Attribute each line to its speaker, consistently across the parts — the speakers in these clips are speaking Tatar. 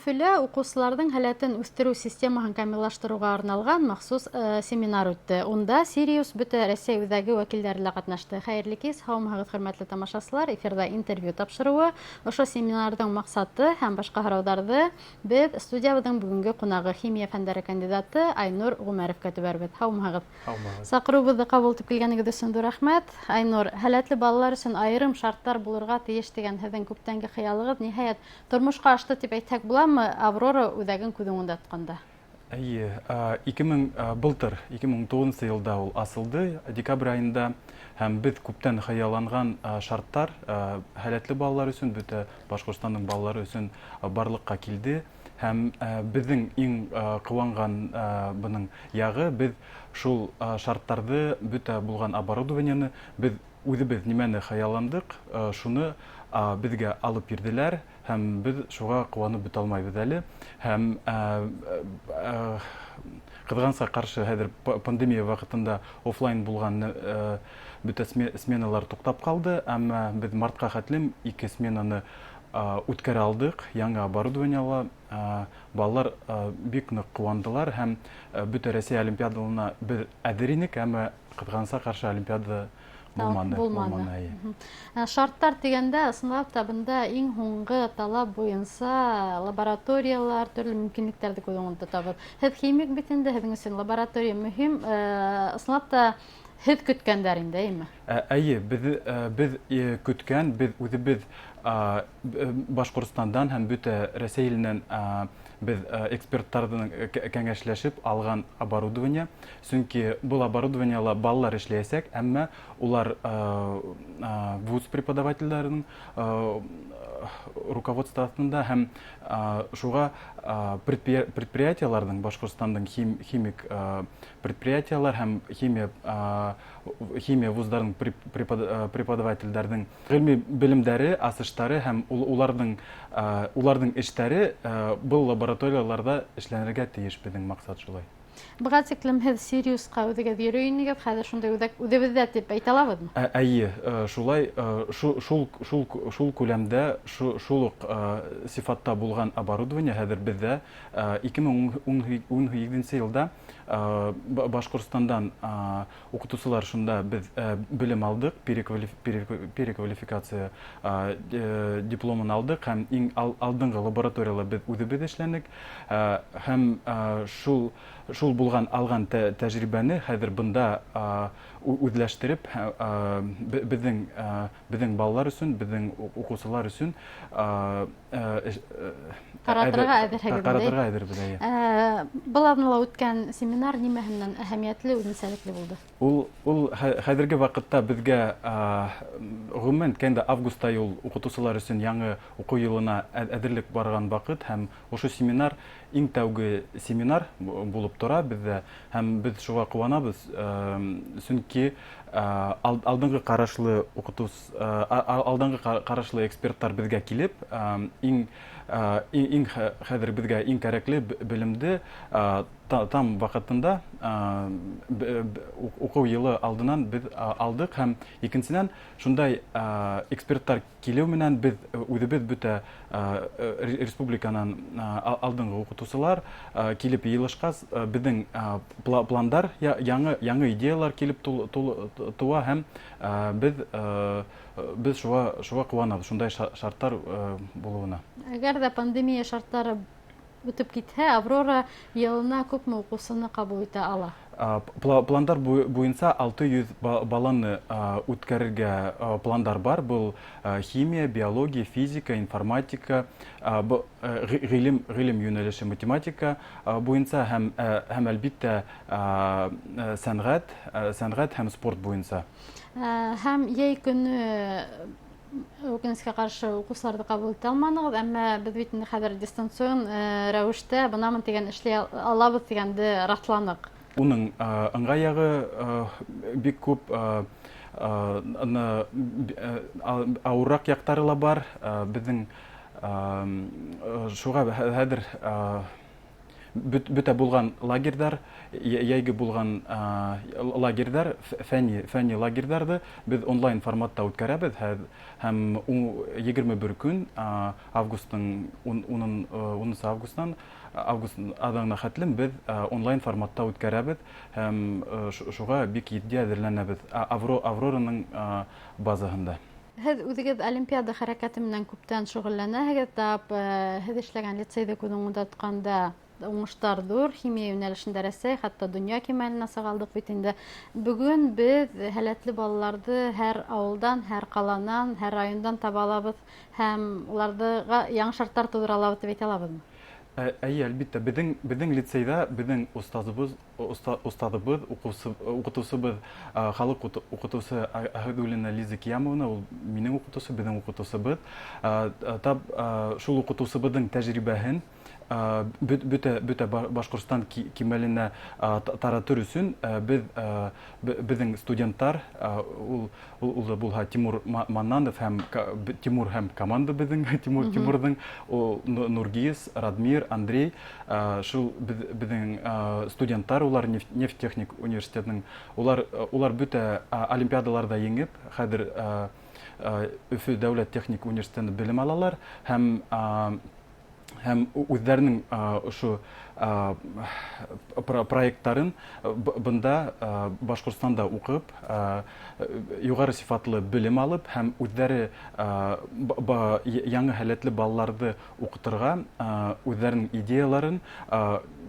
Speaker 1: Өфөлә уҡыусыларҙың һәләтен үҫтереү системаһын камиллаштырыуға арналған махсус семинар үтте. Унда Сириус бөтә Рәсәй үҙәге вәкилдәре лә ҡатнашты. Хәйерле кис, һаумыһығыҙ, хөрмәтле тамашасылар. Эфирҙа интервью тапшырыуы. Ошо семинарҙың маҡсаты һәм башҡа һорауҙарҙы беҙ студиябыҙҙың бүгенге ҡунағы химия фәндәре кандидаты Айнур Ғүмәровҡа төбәрбеҙ. Һаумыһығыҙ. Саҡырыуыбыҙҙы ҡабул итеп килгәнегеҙ өсөн ҙур рәхмәт. Айнур, һәләтле балалар өсөн айырым шарттар булырға тейеш дигән һеҙҙең күптәнге хыялығыҙ ниһайәт тормошҡа ашты тип әйтһәк буламы, Аврора үҙәген күҙ уңында тотҡанда?
Speaker 2: Эйе, былтыр 2009 йылда ул асылды, декабрь айында, һәм беҙ күптән хыялланған шарттар һәләтле балалар өсөн, бөтә Башҡортостандың балалары өсөн барлыҡҡа килде. Һәм беҙҙең иң ҡыуанған бының яғы, беҙ шул шарттарҙы, бөтә булған оборудованияны, беҙ үҙебеҙ нимәне хыялландыҡ, шуны беҙгә алып бирҙеләр, һәм беҙ шуға ҡыуанып бөтә алмайбыҙ әле. Һәм ҡыҙғанса ҡаршы, хәҙер пандемия ваҡытында офлайн булған бөтә сменалар туҡтап ҡалды, әммә беҙ мартҡа хәтлем 2 сменаны үткәрә алдыҡ, яңы оборудованияла. Балалар бик ныҡ ҡыуандылар, һәм бөтә Рәсәй олимпиадаларына беҙ әҙер инек, әммә ҡыҙғанса ҡаршы олимпиада булманы.
Speaker 1: Шарттар тигәндә, ысынлап та бында иң һуңғы талап буйынса лабораториялар, төрлө мөмкинлектәрҙе күҙ уңында тотабыҙ. Һеҙ химик бит инде, һеҙҙең өсөн лаборатория мөһим. Ысынлап та һеҙ көткәндәр инде, әйме?
Speaker 2: Әйе, беҙ көткән, беҙ үҙебеҙ Башҡортостандан һәм бөтә Рәсәй иленән беҙ эксперттарҙың кәңәшләшеп алған оборудование. Сөнки был оборудованияла балалар эшләйәсәк, әммә улар вуз преподавателдәренең руководствосында һәм шуға предприятияларҙың, Башҡортостандың химик предприятиялар һәм химия вуздарының преподавателдәрҙең ғилми белемдәре, асыштары һәм уларҙың эштәре был лабораторияларҙа эшләнергә тейеш, беҙҙең маҡсат шулай.
Speaker 1: Быға тиклем һеҙ Сириусҡа үҙегеҙ йөрөй инегеҙ, хәҙер шундай үҙебеҙҙә тип әйтә алабыҙмы?
Speaker 2: Әйе, шулай, шул күләмдә, шул уҡ сифатта булған оборудование хәҙер беҙҙә 2017 йылда Башҡортостандан уҡытыусылар шунда беҙ белем алдыҡ, переквалификация дипломын алдыҡ, һәм иң алдынғы лабораторияла беҙ үҙебеҙ эшләнек, һәм шул булған алған тәжрибәне хәҙер бында үҙләштереп беҙҙең балалар өсөн, беҙҙең уҡыусылар өсөн
Speaker 1: ҡаратырға
Speaker 2: әҙербеҙ.
Speaker 1: Был аҙнала үткән семинар нимәһенән әһәмиәтле, үҙенсәлекле булды?
Speaker 2: Ул хәҙерге ваҡытта беҙгә ғөмүмән кәндә августа ул уҡытыусылар өсөн яңы уҡыу йылына әҙерлек барған ваҡыт, һәм ошо семинар иң тәүге семинар булып тора беҙҙә, һәм беҙ шуға ҡыуанабыҙ, сөнки алдыңғы ҡарашлы эксперттар беҙгә килеп, хәҙер беҙгә иң кәрәкле белемде там ваҡытында уҡыу йылы алдынан беҙ алдыҡ, һәм икенсенән шундай эксперттар килеү менән беҙ үҙебеҙ бөтә республиканан алдыңғы уҡытыусылар килеп йыйылышҡас, беҙҙең пландар, яңы идеялар килеп тыуа, һәм беҙ шуға ҡыуанабыҙ, шундай шарттар булыуына.
Speaker 1: Әгәр ҙә пандемия шарттары үтеп китһә, Аврора йылына күпме уҡыусыны ҡабул итә ала?
Speaker 2: Пландар буйынса 600 баланы үткәрергә пландар бар. Был химия, биология, физика, информатика, ғилем йүнәлеше математика буйынса һәм әлбиттә сәнғәт һәм спорт буйынса.
Speaker 1: Һәм йәй көнө үкенескә ҡаршы уҡыусыларҙы ҡабул итә алманығыҙ, әммә беҙ бит хәҙер дистанцион рәүештә бынамын тигән эшләй алабыҙ тигәнде раҫланыҡ.
Speaker 2: Уның ыңғай яғы бик күп, ауырыраҡ яҡтары ла бар. Беҙҙең шуға хәҙер бөтә булган лагерьдар, яйгы булган лагерьдар, фәнни лагерьдарды без онлайн форматта үткәрәбез һәм 21 көн августның 10 августтан август адаңна хәтлем без онлайн форматта үткәрәбез һәм шуга бик итди әзерләнәбез Аврораның базаһында.
Speaker 1: Һез үзегез олимпиада хәрәкәте менән күптән шөгыльләнәһегез, һез эшләгән лицейда күзеңдә тотканда уңыштар зур, химия юнәлешендә Рәсәй, хәтта дөнья кимәленә сыгалдык бит инде. Бүген без һәләтле балаларны һәр авылдан, һәр каланан, һәр райондан таба алабыз һәм уларга яңа шартлар тудыра алабыз дип әйтә алабызмы?
Speaker 2: Әйе, әлбиттә, безнең лицейда безнең остазыбыз, укытучыбыз, халык укытучысы Ахедуллина Лиза Киямовна, ул минең укытучы, безнең укытучыбыз. Шул укытучыбызның тәҗрибәһен бөтә Башкортстан кимәленә таратыр өчен безнең студентлар, ул булһа Тимур Маннанов һәм Тимур һәм команда безнең Тимурның, Нургиз, Радмир, Андрей, шул безнең студентлар, улар нефтехник университетының, улар бөтә олимпиадаларда еңеп, хәзер Өфө дәүләт техник университетында белем алалар һәм үзләренең ошо проекттарын бында Башкортстанда укып, югары сыйфатлы белем алып һәм үзләре яңа һәләтле балаларны укытырга үзләренең идеяларын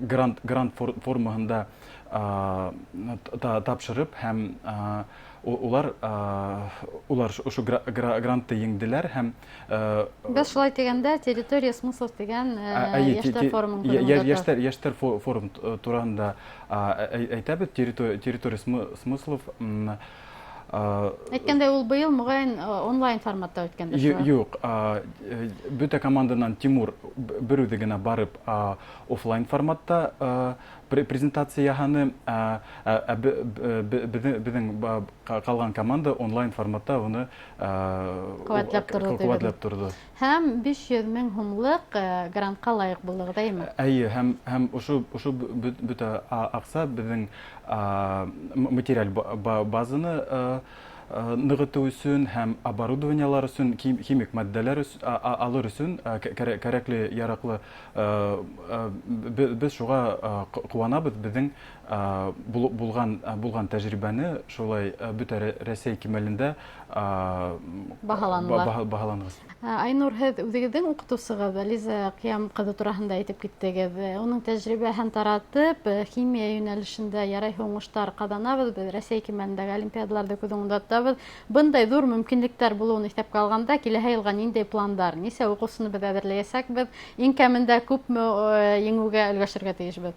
Speaker 2: грант формасында тапшырып һәм улар ошо грантты еңделәр һәм
Speaker 1: без шулай дигәндә территория смыслов дигән яшьләр форумын
Speaker 2: яшьләр форум турында әйтәбез. Территория смыслов
Speaker 1: әйткәндә, ул быел мөгаен онлайн форматта үткәндер.
Speaker 2: Юк, бөтә команданан Тимур бер үзе генә барып офлайн форматта презентация яһаны, безнең калган команда онлайн форматта уны куәтләп торды.
Speaker 1: Һәм 500 мең һумлык грантка лаек булдыгы дәйме?
Speaker 2: Әйе, һәм ошо бөтә акса безнең материаль базаны ныгыту өчен һәм оборудованиелар өчен, химик матдәләр алыр өчен кәрәкле, яраклы, без шуга куанабыз. Безнең булган тәҗрибәне шулай бөтә Рәсәй кимәлендә баһаланыгыз.
Speaker 1: Айнур, һез үзегезнең укытучыгыз Лиза Киям кызы турында әйтеп киттегез. Уның тәҗрибәһен таратып, химия юнәлешендә ярай уңыштар казанабыз. Без Рәсәй кимәлендәге олимпиадаларда күзеңдә тотабыз. Бындай зур мөмкинлекләр булуын исәпкә алганда, киләһе елга нинди пландар, нисә укучыны без әзерләячәкбез, иң кәмендә күпме еңүгә өлгәшергә тиешбез?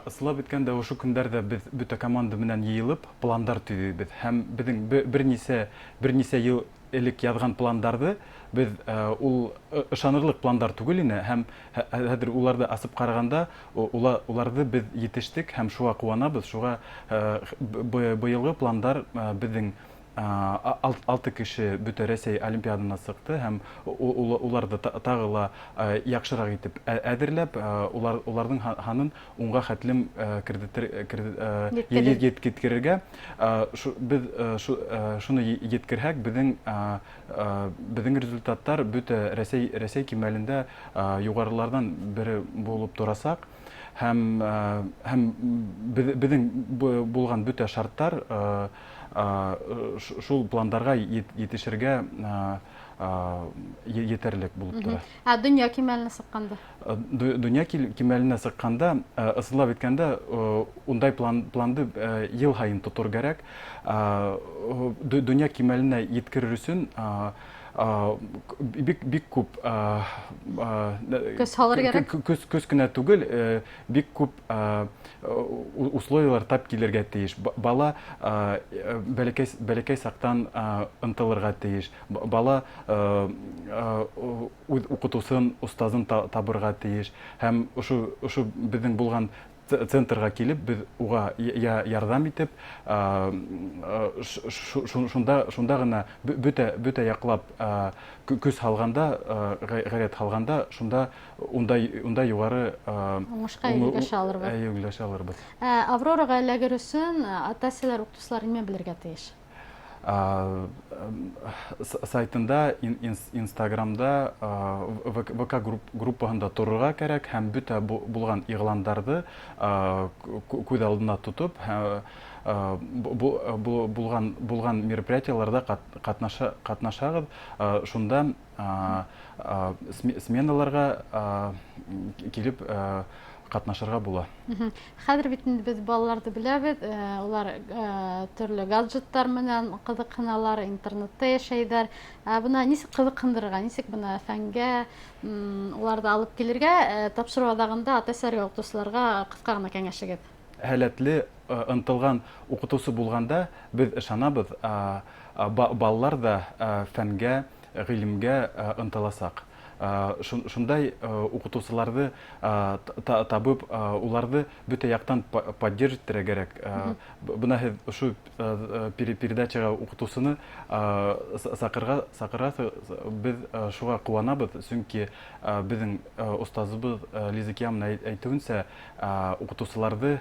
Speaker 2: Ысынлап әйткәндә, ошо көндәрдә без бөтә команда менән йыелып пландар төзибез һәм безнең бернисә ел элек язган пландарды без ул ышанырлык пландар түгел ине һәм хәзер уларда асып караганда уларны без җитештек һәм шуга куанабыз. Шуга быелгы пландар безнең 6 кеше бөтә Рәсәй олимпиадасына сыкты һәм уларда тагы ла яхшырак итеп әзерләп, уларның ханын уңга хәтлем yetkirергә, без шуны yetkirһәк, безнең результаттар бөтә Рәсәй кимәлендә югарылардан бире булып торасак һәм безнең булган бөтә шарттар шул пландарга yetişергә yetерлек булып тора.
Speaker 1: Дөнья кимәленә сыкканда?
Speaker 2: Дөнья кимәленә сыкканда, ысынлап әйткәндә, ундай планды ел һайын тотыр кирәк. Дөнья кимәленә yetkерер өчен бик күп
Speaker 1: көз салыр кирәк.
Speaker 2: Көз кенә түгел, бик күп условиялар тап килергә тиеш. Бала бәләкәй сактан ынтылырга тиеш. Бала укытусын, устазын табырга тиеш. Һәм ошо безнең булган центрга килеп, без уга ярдәм итеп, шунда гына бөтә яклап күз салганда, гайрәт салганда, шунда унда югары
Speaker 1: уңышка
Speaker 2: өлгәшә алырбыз.
Speaker 1: Аврора гаиләгәр өчен ата-әсәләр, укытучылар нимә белергә тиеш?
Speaker 2: Сайтында, Инстаграмда, ВК группаһында торырга кирәк һәм бөтә булган игъландарды күз алдына тотып, булган мероприятиеларда катнашагыз, шунда сменаларга килеп катнашырга була.
Speaker 1: Хәзер бит без балаларды беләбез, улар төрле гаджеттар менән кызыксыналар, интернетта яшәйдәр. Буна нисек кызыксындырырга, нисек буна фәнгә уларда алып килергә, тапшыру вакытында ата-әсәләргә, укытучыларга кыска гына кәңәшегез?
Speaker 2: Һәләтле, ынтылган укытучы булганда, без ышанабыз, балалар да фәнгә, гыйлемгә ынтыласак. Шундай укытучыларды табып, уларды бөтә яктан поддерживать итәргә кирәк. Буна шу передачага укытучыны сакырга без шуга куанабыз, чөнки безнең устазыбыз Лизакиям әйтүенчә, укытучыларды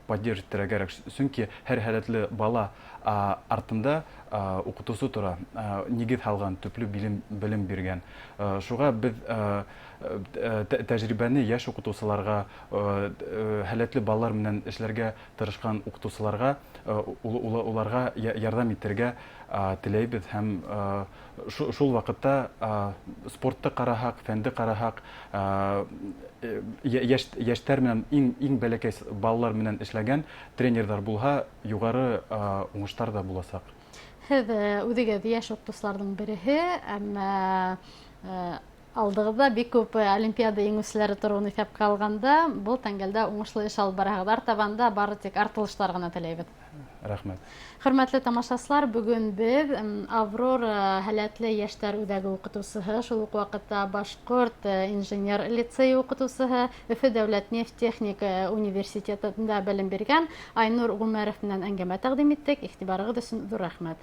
Speaker 2: поддерживать итәргә кирәк, чөнки һәр һәләтле бала артында укытучы тора, нигез салган, төпле белем биргән. Шуга без тәҗрибәне яшь укытучыларга, һәләтле балалар белән эшләргә тырышкан укытучыларга, уларга ярдәм итәргә теләйбез һәм шул вакытта спортты караһак, фәнде караһак, яшьтәр белән иң бәләкәй балалар белән эшләгән тренерлар булһа, югары уңышлар да буласак.
Speaker 1: Һез үзегез яшь укытучыларның береһе, әмма алдыгызда бик күп олимпиада еңүчеләре торуын исәпкә алганда, бу тәңгәлдә уңышлы эш алып барагыз. Артабанда бары тик артылышлар гына теләйбез.
Speaker 2: Рәхмәт.
Speaker 1: Хөрмәтле тамашачылар, бүген без Аврора һәләтле яшьтәр үзәге укытучыһы, шул ук вакытта Башкорт инженер лицее укытучыһы, Өфе дәүләт нефтехник университетында белем биргән Айнур Гумәров белән әңгәмә тәкъдим иттек. Игътибарыгыз өчен зур рәхмәт.